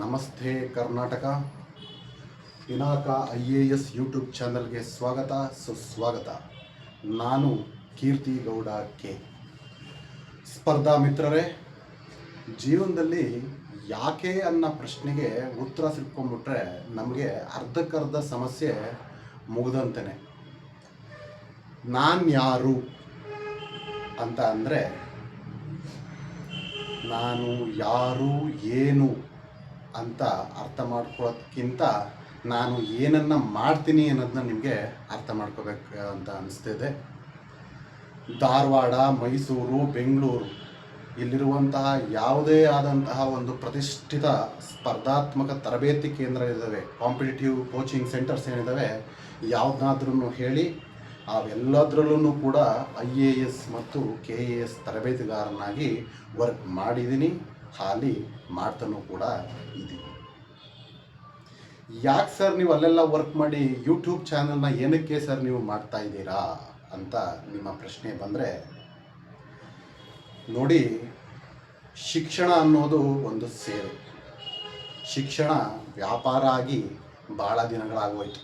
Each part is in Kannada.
ನಮಸ್ತೆ ಕರ್ನಾಟಕ. ಪಿನಾಕ IAS ಯೂಟ್ಯೂಬ್ ಚಾನಲ್ಗೆ ಸ್ವಾಗತ ಸುಸ್ವಾಗತ. ನಾನು ಕೀರ್ತಿ ಗೌಡ ಕೆ. ಸ್ಪರ್ಧಾ ಮಿತ್ರರೇ, ಜೀವನದಲ್ಲಿ ಯಾಕೆ ಅನ್ನೋ ಪ್ರಶ್ನೆಗೆ ಉತ್ತರ ಸಿಕ್ಕೊಂಡ್ಬಿಟ್ರೆ ನಮಗೆ ಅರ್ಧಕ್ಕರ್ಧ ಸಮಸ್ಯೆ ಮುಗ್ದಂತೆಯೇ. ನಾನು ಯಾರು ಅಂತ ಅಂದರೆ, ನಾನು ಯಾರು ಏನು ಅಂತ ಅರ್ಥ ಮಾಡ್ಕೊಳ್ಳೋದಕ್ಕಿಂತ ನಾನು ಏನನ್ನು ಮಾಡ್ತೀನಿ ಅನ್ನೋದನ್ನ ನಿಮಗೆ ಅರ್ಥ ಮಾಡ್ಕೋಬೇಕು ಅಂತ ಅನಿಸ್ತಿದೆ. ಧಾರವಾಡ, ಮೈಸೂರು, ಬೆಂಗಳೂರು ಇಲ್ಲಿರುವಂತಹ ಯಾವುದೇ ಆದಂತಹ ಒಂದು ಪ್ರತಿಷ್ಠಿತ ಸ್ಪರ್ಧಾತ್ಮಕ ತರಬೇತಿ ಕೇಂದ್ರ ಇದ್ದಾವೆ, ಕಾಂಪಿಟೇಟಿವ್ ಕೋಚಿಂಗ್ ಸೆಂಟರ್ಸ್ ಏನಿದ್ದಾವೆ, ಯಾವುದನ್ನಾದ್ರೂ ಹೇಳಿ ಅವೆಲ್ಲದರಲ್ಲೂ ಕೂಡ IAS ಮತ್ತು KAS ತರಬೇತಿಗಾರನಾಗಿ ವರ್ಕ್ ಮಾಡಿದ್ದೀನಿ, ಹಾಲಿ ಮಾಡ್ತಾನೂ ಕೂಡ ಇದ್ದೀನಿ. ಯಾಕೆ ಸರ್ ನೀವು ಅಲ್ಲೆಲ್ಲ ವರ್ಕ್ ಮಾಡಿ ಯೂಟ್ಯೂಬ್ ಚಾನಲ್ನ ಏನಕ್ಕೆ ಸರ್ ನೀವು ಮಾಡ್ತಾ ಇದ್ದೀರಾ ಅಂತ ನಿಮ್ಮ ಪ್ರಶ್ನೆ ಬಂದರೆ, ನೋಡಿ, ಶಿಕ್ಷಣ ಅನ್ನೋದು ಒಂದು ಸೇವೆ. ಶಿಕ್ಷಣ ವ್ಯಾಪಾರ ಆಗಿ ಭಾಳ ದಿನಗಳಾಗೋಯ್ತು.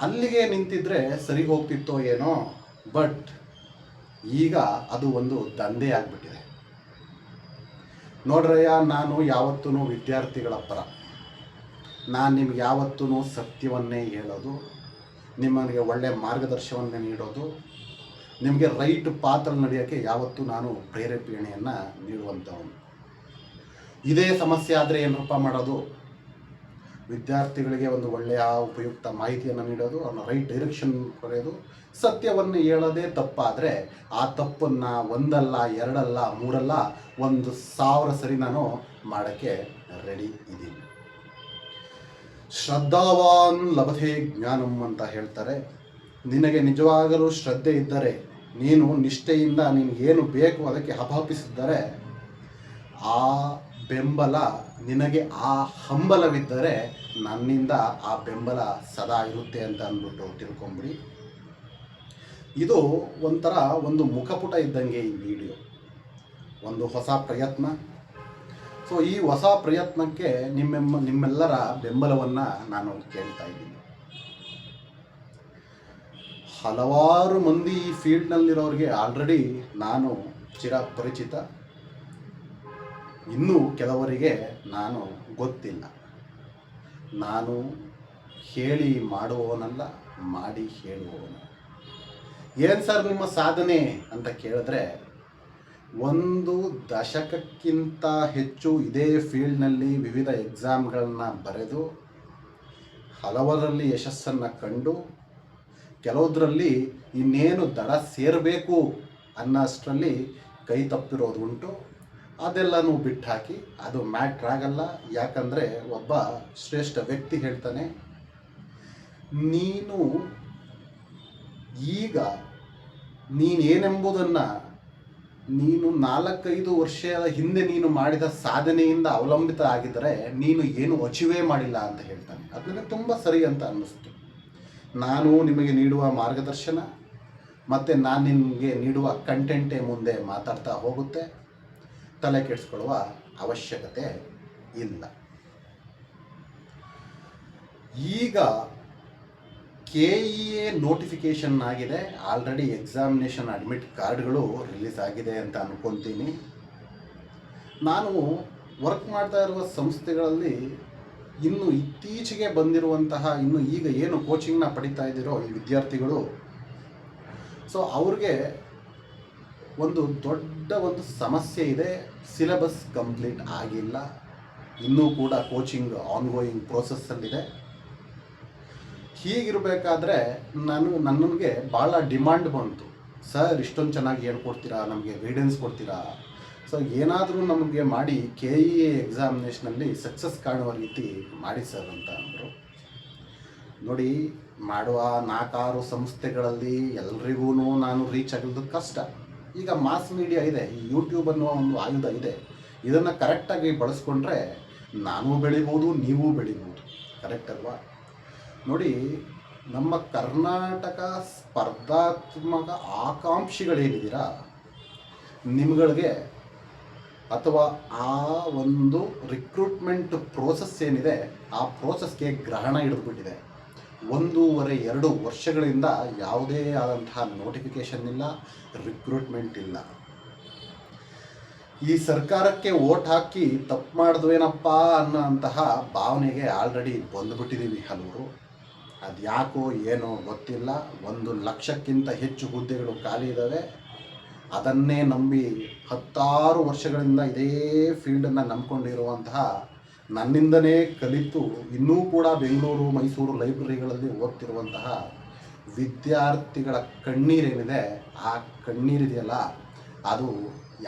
ಅಲ್ಲಿಗೆ ನಿಂತಿದ್ರೆ ಸರಿ ಹೋಗ್ತಿತ್ತೋ ಏನೋ, ಬಟ್ ಈಗ ಅದು ಒಂದು ದಂಧೆ ಆಗಿಬಿಟ್ಟಿದೆ. ನೋಡ್ರಯ್ಯ, ನಾನು ಯಾವತ್ತೂ ವಿದ್ಯಾರ್ಥಿಗಳ ಪರ. ನಾನು ನಿಮ್ಗೆ ಯಾವತ್ತೂ ಸತ್ಯವನ್ನೇ ಹೇಳೋದು, ನಿಮಗೆ ಒಳ್ಳೆಯ ಮಾರ್ಗದರ್ಶನವನ್ನೇ ನೀಡೋದು, ನಿಮಗೆ ರೈಟ್ ಪಾತ್ರಲ್ಲಿ ನಡೆಯೋಕ್ಕೆ ಯಾವತ್ತೂ ನಾನು ಪ್ರೇರೇಪಣೆಯನ್ನು ನೀಡುವಂಥವನು. ಇದೇ ಸಮಸ್ಯೆ ಆದರೆ ಏನಪ್ಪ ಮಾಡೋದು? ವಿದ್ಯಾರ್ಥಿಗಳಿಗೆ ಒಂದು ಒಳ್ಳೆಯ ಉಪಯುಕ್ತ ಮಾಹಿತಿಯನ್ನು ನೀಡೋದು, ಅವ್ರನ್ನ ರೈಟ್ ಡೈರೆಕ್ಷನ್ ಕೊಡೋದು, ಸತ್ಯವನ್ನು ಹೇಳೋದೇ ತಪ್ಪಾದರೆ ಆ ತಪ್ಪನ್ನು ಒಂದಲ್ಲ, ಎರಡಲ್ಲ, ಮೂರಲ್ಲ, 1000 ಸರಿ ನಾನು ಮಾಡೋಕ್ಕೆ ರೆಡಿ ಇದ್ದೀನಿ. ಶ್ರದ್ಧಾವಾನ್ ಲಭತೆ ಜ್ಞಾನಂ ಅಂತ ಹೇಳ್ತಾರೆ. ನಿನಗೆ ನಿಜವಾಗಲೂ ಶ್ರದ್ಧೆ ಇದ್ದರೆ, ನೀನು ನಿಷ್ಠೆಯಿಂದ ನಿನಗೇನು ಬೇಕು ಅದಕ್ಕೆ ಹಪಾಪಿಸಿದ್ದರೆ, ಆ ಬೆಂಬಲ ನಿನಗೆ, ಆ ಹಂಬಲವಿದ್ದರೆ ನನ್ನಿಂದ ಆ ಬೆಂಬಲ ಸದಾ ಇರುತ್ತೆ ಅಂತ ಅಂದ್ಬಿಟ್ಟು ತಿಳ್ಕೊಂಬಿಡಿ. ಇದು ಒಂಥರ ಒಂದು ಮುಖಪುಟ ಇದ್ದಂಗೆ ಈ ವಿಡಿಯೋ, ಒಂದು ಹೊಸ ಪ್ರಯತ್ನ. ಸೊ ಈ ಹೊಸ ಪ್ರಯತ್ನಕ್ಕೆ ನಿಮ್ಮೆಲ್ಲರ ಬೆಂಬಲವನ್ನು ನಾನು ಕೇಳ್ತಾ ಇದ್ದೀನಿ. ಹಲವಾರು ಮಂದಿ ಈ ಫೀಲ್ಡ್ನಲ್ಲಿರೋರಿಗೆ ಆಲ್ರೆಡಿ ನಾನು ಚಿರಪರಿಚಿತ. ಇನ್ನೂ ಕೆಲವರಿಗೆ ನಾನು ಗೊತ್ತಿಲ್ಲ. ನಾನು ಹೇಳಿ ಮಾಡುವವನಲ್ಲ, ಮಾಡಿ ಹೇಳುವವನು. ಏನು ಸರ್ ನಿಮ್ಮ ಸಾಧನೆ ಅಂತ ಕೇಳಿದ್ರೆ, 1 ದಶಕಕ್ಕಿಂತ ಹೆಚ್ಚು ಇದೇ ಫೀಲ್ಡ್ನಲ್ಲಿ ವಿವಿಧ ಎಕ್ಸಾಮ್ಗಳನ್ನ ಬರೆದು ಹಲವರಲ್ಲಿ ಯಶಸ್ಸನ್ನು ಕಂಡು, ಕೆಲವುದರಲ್ಲಿ ಇನ್ನೇನು ದಡ ಸೇರಬೇಕು ಅನ್ನೋಷ್ಟರಲ್ಲಿ ಕೈ ತಪ್ಪಿರೋದು ಉಂಟು. ಅದೆಲ್ಲನೂ ಬಿಟ್ಟು ಹಾಕಿ, ಅದು ಮ್ಯಾಟ್ರ್ ಆಗಲ್ಲ. ಯಾಕಂದರೆ ಒಬ್ಬ ಶ್ರೇಷ್ಠ ವ್ಯಕ್ತಿ ಹೇಳ್ತಾನೆ, ನೀನು ಈಗ ನೀನೇನೆಂಬುದನ್ನು ನೀನು 4-5 ವರ್ಷದ ಹಿಂದೆ ನೀನು ಮಾಡಿದ ಸಾಧನೆಯಿಂದ ಅವಲಂಬಿತ ಆಗಿದ್ದರೆ ನೀನು ಏನು ಅಚೀವೇ ಮಾಡಿಲ್ಲ ಅಂತ ಹೇಳ್ತಾನೆ. ಅದು ನನಗೆ ತುಂಬ ಸರಿ ಅಂತ ಅನ್ನಿಸ್ತು. ನಾನು ನಿಮಗೆ ನೀಡುವ ಮಾರ್ಗದರ್ಶನ ಮತ್ತು ನಾನು ನಿಮಗೆ ನೀಡುವ ಕಂಟೆಂಟೇ ಮುಂದೆ ಮಾತಾಡ್ತಾ ಹೋಗುತ್ತೆ. ತಲೆ ಕೆಡಿಸ್ಕೊಳ್ಳುವ ಅವಶ್ಯಕತೆ ಇಲ್ಲ. ಈಗ KEA ನೋಟಿಫಿಕೇಷನ್ ಆಗಿದೆ, ಆಲ್ರೆಡಿ ಎಕ್ಸಾಮಿನೇಷನ್ ಅಡ್ಮಿಟ್ ಕಾರ್ಡ್ಗಳು ರಿಲೀಸ್ ಆಗಿದೆ ಅಂತ ಅನ್ಕೊತೀನಿ. ನಾನು ವರ್ಕ್ ಮಾಡ್ತಾ ಇರುವ ಸಂಸ್ಥೆಗಳಲ್ಲಿ ಇನ್ನು ಇತ್ತೀಚೆಗೆ ಬಂದಿರುವಂತಹ, ಇನ್ನು ಈಗ ಏನು ಕೋಚಿಂಗ್ನ ಪಡಿತಾ ಇದ್ದೀರೋ ಈ ವಿದ್ಯಾರ್ಥಿಗಳು, ಸೊ ಅವ್ರಿಗೆ ಒಂದು ದೊಡ್ಡ ಒಂದು ಸಮಸ್ಯೆ ಇದೆ. ಸಿಲೆಬಸ್ ಕಂಪ್ಲೀಟ್ ಆಗಿಲ್ಲ, ಇನ್ನೂ ಕೂಡ ಕೋಚಿಂಗ್ ಆನ್ಗೋಯಿಂಗ್ ಪ್ರೋಸೆಸ್ಸಲ್ಲಿದೆ. ಹೀಗಿರಬೇಕಾದ್ರೆ ನನಗೆ ಭಾಳ ಡಿಮಾಂಡ್ ಬಂತು, ಸರ್ ಇಷ್ಟೊಂದು ಚೆನ್ನಾಗಿ ಹೇಳ್ಕೊಡ್ತೀರಾ, ನಮಗೆ ಗೈಡೆನ್ಸ್ ಕೊಡ್ತೀರಾ, ಸೊ ಏನಾದರೂ ನಮಗೆ ಮಾಡಿ KEA ಎಕ್ಸಾಮಿನೇಷನಲ್ಲಿ ಸಕ್ಸಸ್ ಕಾಣುವ ರೀತಿ ಮಾಡಿ ಸರ್ ಅಂತ ಅಂದರು. ನೋಡಿ, ಮಾಡುವ 4-6 ಸಂಸ್ಥೆಗಳಲ್ಲಿ ಎಲ್ರಿಗೂ ನಾನು ರೀಚ್ ಆಗೋದು ಕಷ್ಟ. ಈಗ ಮಾಸ್ ಮೀಡಿಯಾ ಇದೆ, ಈ ಯೂಟ್ಯೂಬ್ ಅನ್ನುವ ಒಂದು ಆಯುಧ ಇದೆ. ಇದನ್ನು ಕರೆಕ್ಟಾಗಿ ಬಳಸ್ಕೊಂಡ್ರೆ ನಾನು ಬೆಳಿಬೋದು, ನೀವು ಬೆಳಿಬೋದು. ಕರೆಕ್ಟ್ ಅಲ್ವಾ? ನೋಡಿ, ನಮ್ಮ ಕರ್ನಾಟಕ ಸ್ಪರ್ಧಾತ್ಮಕ ಆಕಾಂಕ್ಷಿಗಳೇನಿದ್ದೀರಾ, ನಿಮ್ಗಳಿಗೆ ಅಥವಾ ಆ ಒಂದು ರಿಕ್ರೂಟ್ಮೆಂಟ್ ಪ್ರೋಸೆಸ್ ಏನಿದೆ ಆ ಪ್ರೋಸೆಸ್ಗೆ ಗ್ರಹಣ ಹಿಡಿದುಬಿಟ್ಟಿದೆ. 1.5-2 ವರ್ಷಗಳಿಂದ ಯಾವುದೇ ಆದಂತಹ ನೋಟಿಫಿಕೇಷನ್ ಇಲ್ಲ, ರಿಕ್ರೂಟ್ಮೆಂಟ್ ಇಲ್ಲ. ಈ ಸರ್ಕಾರಕ್ಕೆ ವೋಟ್ ಹಾಕಿ ತಪ್ಪು ಮಾಡಿದ್ವೇನಪ್ಪ ಅನ್ನೋಂತಹ ಭಾವನೆಗೆ ಆಲ್ರೆಡಿ ಬಂದುಬಿಟ್ಟಿದ್ದೀವಿ ಹಲವರು. ಅದು ಯಾಕೋ ಏನೋ ಗೊತ್ತಿಲ್ಲ. 1 ಲಕ್ಷಕ್ಕಿಂತ ಹೆಚ್ಚು ಹುದ್ದೆಗಳು ಖಾಲಿ ಇದ್ದಾವೆ. ಅದನ್ನೇ ನಂಬಿ 10 ವರ್ಷಗಳಿಂದ ಇದೇ ಫೀಲ್ಡನ್ನು ನಂಬಿಕೊಂಡಿರುವಂತಹ, ನನ್ನಿಂದನೇ ಕಲಿತು ಇನ್ನೂ ಕೂಡ ಬೆಂಗಳೂರು ಮೈಸೂರು ಲೈಬ್ರರಿಗಳಲ್ಲಿ ಓದ್ತಿರುವಂತಹ ವಿದ್ಯಾರ್ಥಿಗಳ ಕಣ್ಣೀರೇನಿದೆ, ಆ ಕಣ್ಣೀರಿದೆಯಲ್ಲ, ಅದು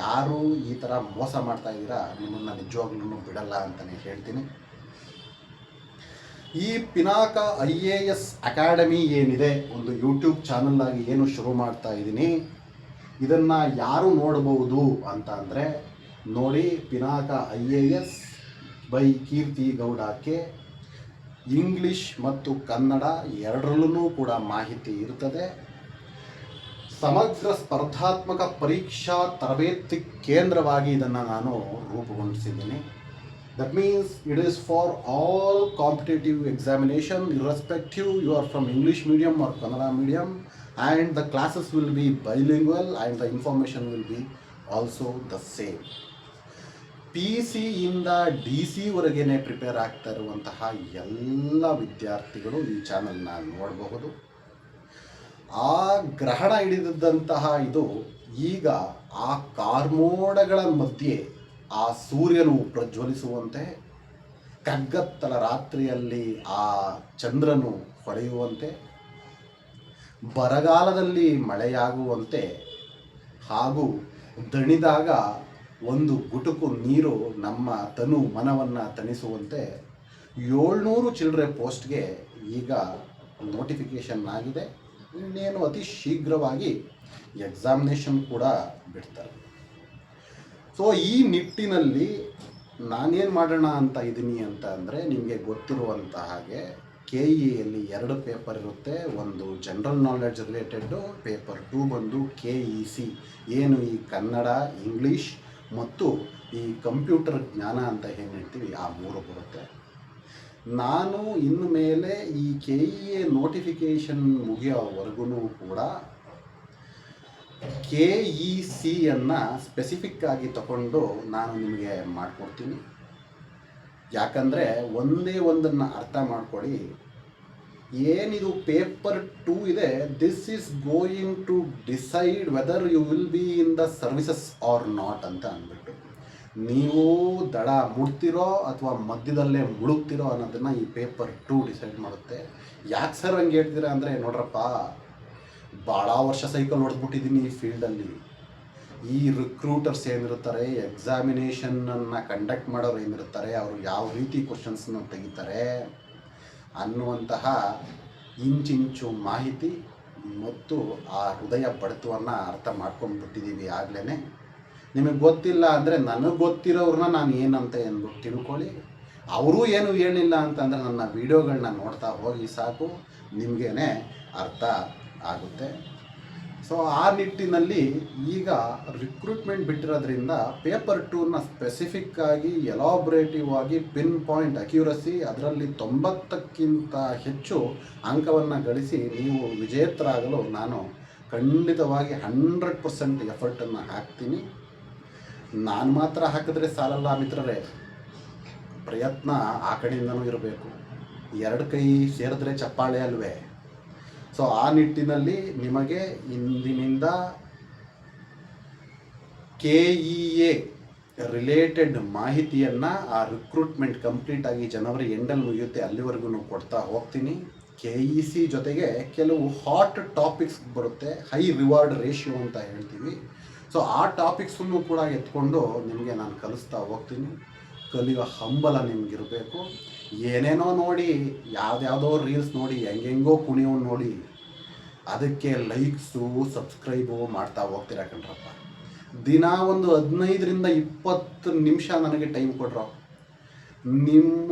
ಯಾರು ಈ ಥರ ಮೋಸ ಮಾಡ್ತಾ ಇದ್ದೀರಾ ನಿಮ್ಮನ್ನು ನಿಜವಾಗ್ಲೂ ಬಿಡಲ್ಲ ಅಂತಲೇ ಹೇಳ್ತೀನಿ. ಈ ಪಿನಾಕ IAS ಅಕಾಡೆಮಿ ಏನಿದೆ, ಒಂದು ಯೂಟ್ಯೂಬ್ ಚಾನಲ್ಲಾಗಿ ಏನು ಶುರು ಮಾಡ್ತಾ ಇದ್ದೀನಿ, ಇದನ್ನು ಯಾರು ನೋಡ್ಬೋದು ಅಂತ ಅಂದರೆ ನೋಡಿ, ಪಿನಾಕ IAS ಬೈ ಕೀರ್ತಿ ಗೌಡಕ್ಕೆ ಇಂಗ್ಲಿಷ್ ಮತ್ತು ಕನ್ನಡ ಎರಡರಲ್ಲೂ ಕೂಡ ಮಾಹಿತಿ ಇರ್ತದೆ. ಸಮಗ್ರ ಸ್ಪರ್ಧಾತ್ಮಕ ಪರೀಕ್ಷಾ ತರಬೇತಿ ಕೇಂದ್ರವಾಗಿ ಇದನ್ನು ನಾನು ರೂಪುಗೊಳಿಸಿದ್ದೀನಿ. That means it is for all competitive examination irrespective you are from English medium or Kannada medium, and the classes will be bilingual and the information will be also the same. PC ಇಂದ DC ವರೆಗೇನೆ ಪ್ರಿಪೇರ್ ಆಗ್ತಾ ಇರುವಂತಹ ಎಲ್ಲ ವಿದ್ಯಾರ್ಥಿಗಳು ಈ ಚಾನಲ್ನ ನೋಡಬಹುದು. ಆ ಗ್ರಹಣ ಹಿಡಿದಂತಹ ಇದು ಈಗ ಆ ಕಾರ್ಮೋಡಗಳ ಮಧ್ಯೆ ಆ ಸೂರ್ಯನು ಪ್ರಜ್ವಲಿಸುವಂತೆ, ಕಗ್ಗತ್ತಲ ರಾತ್ರಿಯಲ್ಲಿ ಆ ಚಂದ್ರನು ಹೊಳೆಯುವಂತೆ, ಬರಗಾಲದಲ್ಲಿ ಮಳೆಯಾಗುವಂತೆ, ಹಾಗೂ ದಣಿದಾಗ ಒಂದು ಗುಟುಕು ನೀರು ನಮ್ಮ ತನು ಮನವನ್ನು ತಣಿಸುವಂತೆ 700 ಚಿಲ್ಲರೆ ಪೋಸ್ಟ್ಗೆ ಈಗ ನೋಟಿಫಿಕೇಷನ್ ಆಗಿದೆ. ಇನ್ನೇನು ಅತಿ ಶೀಘ್ರವಾಗಿ ಎಕ್ಸಾಮಿನೇಷನ್ ಕೂಡ ಬಿಡ್ತಾರೆ. ಸೊ ಈ ನಿಟ್ಟಿನಲ್ಲಿ ನಾನೇನು ಮಾಡೋಣ ಅಂತ ಇದ್ದೀನಿ ಅಂತ ಅಂದರೆ, ನಿಮಗೆ ಗೊತ್ತಿರುವಂಥ ಹಾಗೆ KEಯಲ್ಲಿ 2 ಪೇಪರ್ ಇರುತ್ತೆ. ಒಂದು ಜನರಲ್ ನಾಲೆಡ್ಜ್ ರಿಲೇಟೆಡ್ಡು, ಪೇಪರ್ 2 ಬಂದು KEC, ಏನು ಈ ಕನ್ನಡ, ಇಂಗ್ಲೀಷ್ ಮತ್ತು ಈ ಕಂಪ್ಯೂಟರ್ ಜ್ಞಾನ ಅಂತ ಏನು ಹೇಳ್ತೀವಿ, ಆ 3 ಬರುತ್ತೆ. ನಾನು ಇನ್ನು ಮೇಲೆ ಈ KEA ನೋಟಿಫಿಕೇಷನ್ ಮುಗಿಯೋವರೆಗೂ ಕೂಡ KECಯನ್ನು ಸ್ಪೆಸಿಫಿಕ್ ಆಗಿ ತಗೊಂಡು ನಾನು ನಿಮಗೆ ಮಾಡಿಕೊಡ್ತೀನಿ. ಯಾಕಂದರೆ ಒಂದೇ ಒಂದನ್ನು ಅರ್ಥ ಮಾಡ್ಕೊಳ್ಳಿ, ಏನಿದು ಪೇಪರ್ 2 ಇದೆ, this is going to decide whether you will be in the services or not ಅಂತ ಅಂದ್ಬಿಟ್ಟು, ನೀವು ದಡ ಮುಡ್ತಿರೋ ಅಥವಾ ಮಧ್ಯದಲ್ಲೇ ಮುಳುಗ್ತಿರೋ ಅನ್ನೋದನ್ನು ಈ ಪೇಪರ್ 2 ಡಿಸೈಡ್ ಮಾಡುತ್ತೆ. ಯಾಕೆ ಸರ್ ಹಂಗೆ ಹೇಳ್ತೀರಾ ಅಂದರೆ, ನೋಡ್ರಪ್ಪ, ಭಾಳ ವರ್ಷ ಸೈಕಲ್ ಹೊಡೆದ್ಬಿಟ್ಟಿದ್ದೀನಿ ಈ ಫೀಲ್ಡಲ್ಲಿ. ಈ ರಿಕ್ರೂಟರ್ಸ್ ಏನಿರ್ತಾರೆ, ಎಕ್ಸಾಮಿನೇಷನನ್ನು ಕಂಡಕ್ಟ್ ಮಾಡೋರು ಏನಿರ್ತಾರೆ, ಅವರು ಯಾವ ರೀತಿ ಕ್ವಶನ್ಸನ್ನು ತೆಗಿತಾರೆ ಅನ್ನುವಂತಹ ಇಂಚಿಂಚು ಮಾಹಿತಿ ಮತ್ತು ಆ ಹೃದಯ ಬಡಿತವನ್ನು ಅರ್ಥ ಮಾಡ್ಕೊಂಡ್ಬಿಟ್ಟಿದ್ದೀವಿ ಆಗಲೇ. ನಿಮಗೆ ಗೊತ್ತಿಲ್ಲ ಅಂದರೆ ನನಗೆ ಗೊತ್ತಿರೋರನ್ನ ನಾನು ಏನಂತ ಅಂದ್ಬಿಟ್ಟು ತಿಳ್ಕೊಳ್ಳಿ. ಅವರೂ ಏನು ಹೇಳಿಲ್ಲ ಅಂತಂದರೆ ನನ್ನ ವೀಡಿಯೋಗಳನ್ನ ನೋಡ್ತಾ ಹೋಗಿ ಸಾಕು, ನಿಮಗೇ ಅರ್ಥ ಆಗುತ್ತೆ. ಸೊ ಆ ನಿಟ್ಟಿನಲ್ಲಿ ಈಗ ರಿಕ್ರೂಟ್ಮೆಂಟ್ ಬಿಟ್ಟಿರೋದ್ರಿಂದ ಪೇಪರ್ 2ನ ಸ್ಪೆಸಿಫಿಕ್ಕಾಗಿ ಎಲಾಬ್ರೇಟಿವ್ ಆಗಿ ಪಿನ್ ಪಾಯಿಂಟ್ ಅಕ್ಯುರಸಿ, ಅದರಲ್ಲಿ 90ಕ್ಕಿಂತ ಹೆಚ್ಚು ಅಂಕವನ್ನು ಗಳಿಸಿ ನೀವು ವಿಜೇತರಾಗಲು ನಾನು ಖಂಡಿತವಾಗಿ 100% ಎಫರ್ಟನ್ನು ಹಾಕ್ತೀನಿ. ನಾನು ಮಾತ್ರ ಹಾಕಿದ್ರೆ ಸಾಲಲ್ಲ ಮಿತ್ರರೇ, ಪ್ರಯತ್ನ ಆ ಕಡೆಯಿಂದನೂ ಇರಬೇಕು. 2 ಕೈ ಸೇರಿದ್ರೆ ಚಪ್ಪಾಳೆ ಅಲ್ವೇ? ಸೊ ಆ ನಿಟ್ಟಿನಲ್ಲಿ ನಿಮಗೆ ಇಂದಿನಿಂದ KEA ರಿಲೇಟೆಡ್ ಮಾಹಿತಿಯನ್ನು, ಆ ರಿಕ್ರೂಟ್ಮೆಂಟ್ ಕಂಪ್ಲೀಟಾಗಿ ಜನವರಿ ಎಂಡಲ್ಲಿ ಮುಗಿಯುತ್ತೆ, ಅಲ್ಲಿವರೆಗೂ ಕೊಡ್ತಾ ಹೋಗ್ತೀನಿ. KEC ಜೊತೆಗೆ ಕೆಲವು ಹಾಟ್ ಟಾಪಿಕ್ಸ್ ಬರುತ್ತೆ, ಹೈ ರಿವಾರ್ಡ್ ರೇಷಿಯೋ ಅಂತ ಹೇಳ್ತೀವಿ. ಸೊ ಆ ಟಾಪಿಕ್ಸನ್ನು ಕೂಡ ಎತ್ಕೊಂಡು ನಿಮಗೆ ನಾನು ಕಲಿಸ್ತಾ ಹೋಗ್ತೀನಿ. ಕಲಿಯೋ ಹಂಬಲ ನಿಮಗಿರಬೇಕು. ಏನೇನೋ ನೋಡಿ, ಯಾವುದ್ಯಾವುದೋ ರೀಲ್ಸ್ ನೋಡಿ, ಹೆಂಗೆಂಗೋ ಕುಣಿಯೋನು ನೋಡಿ ಅದಕ್ಕೆ ಲೈಕ್ಸು ಸಬ್ಸ್ಕ್ರೈಬು ಮಾಡ್ತಾ ಹೋಗ್ತೀರಾ ಕಣ್ರಪ್ಪ. ದಿನ ಒಂದು 15ರಿಂದ 20 ನಿಮಿಷ ನನಗೆ ಟೈಮ್ ಕೊಡ್ರೋ. ನಿಮ್ಮ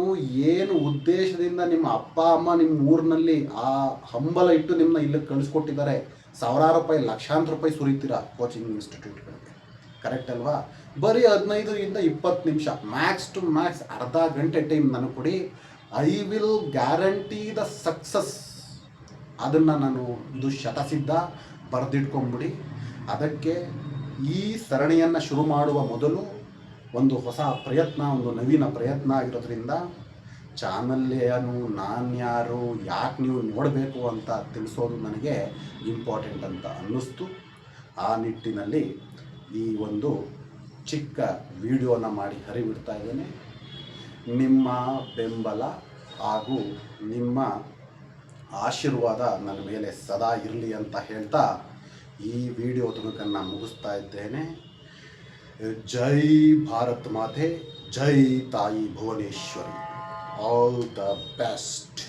ಏನು ಉದ್ದೇಶದಿಂದ ನಿಮ್ಮ ಅಪ್ಪ ಅಮ್ಮ ನಿಮ್ಮ ಊರಿನಲ್ಲಿ ಆ ಹಂಬಲ ಇಟ್ಟು ನಿಮ್ಮನ್ನ ಇಲ್ಲಿಗೆ ಕಳಿಸ್ಕೊಟ್ಟಿದ್ದಾರೆ, ಸಾವಿರಾರು ರೂಪಾಯಿ ಲಕ್ಷಾಂತರ ರೂಪಾಯಿ ಸುರಿತೀರಾ ಕೋಚಿಂಗ್ ಇನ್ಸ್ಟಿಟ್ಯೂಟ್ಗಳಿಗೆ. ಕರೆಕ್ಟ್ ಅಲ್ವಾ? ಬರೀ 15 ಇಂದ 20 ನಿಮಿಷ, ಮ್ಯಾಕ್ಸ್ ಟು ಮ್ಯಾಕ್ಸ್ ಅರ್ಧ ಗಂಟೆ ಟೈಮ್ ನನಗೆ ಕೊಡಿ. I will guarantee the success. ಅದನ್ನು ನಾನು ಇದು ಶತಸಿದ್ಧ ಬರೆದಿಟ್ಕೊಂಬಿಡಿ. ಅದಕ್ಕೆ ಈ ಸರಣಿಯನ್ನು ಶುರು ಮಾಡುವ ಮೊದಲು ಒಂದು ಹೊಸ ಪ್ರಯತ್ನ, ಒಂದು ನವೀನ ಪ್ರಯತ್ನ ಆಗಿರೋದ್ರಿಂದ ಚಾನಲ್ಲೇನು, ನಾನು ಯಾರು, ಯಾಕೆ ನೀವು ನೋಡಬೇಕು ಅಂತ ತಿಳಿಸೋದು ನನಗೆ ಇಂಪಾರ್ಟೆಂಟ್ ಅಂತ ಅನ್ನಿಸ್ತು. ಆ ನಿಟ್ಟಿನಲ್ಲಿ ಈ ಒಂದು ಚಿಕ್ಕ ವಿಡಿಯೋನ ಮಾಡಿ ಹರಿಬಿಡ್ತಾ ಇದ್ದೇನೆ. ನಿಮ್ಮ ಬೆಂಬಲ ಹಾಗೂ ನಿಮ್ಮ ಆಶೀರ್ವಾದ ನನ್ನ ಮೇಲೆ ಸದಾ ಇರಲಿ ಅಂತ ಹೇಳ್ತಾ ಈ ವಿಡಿಯೋ ತುಣುಕನ್ನು ಮುಗಿಸ್ತಾ ಇದ್ದೇನೆ. ಜೈ ಭಾರತ್ ಮಾತೆ, ಜೈ ತಾಯಿ ಭುವನೇಶ್ವರಿ. All the best.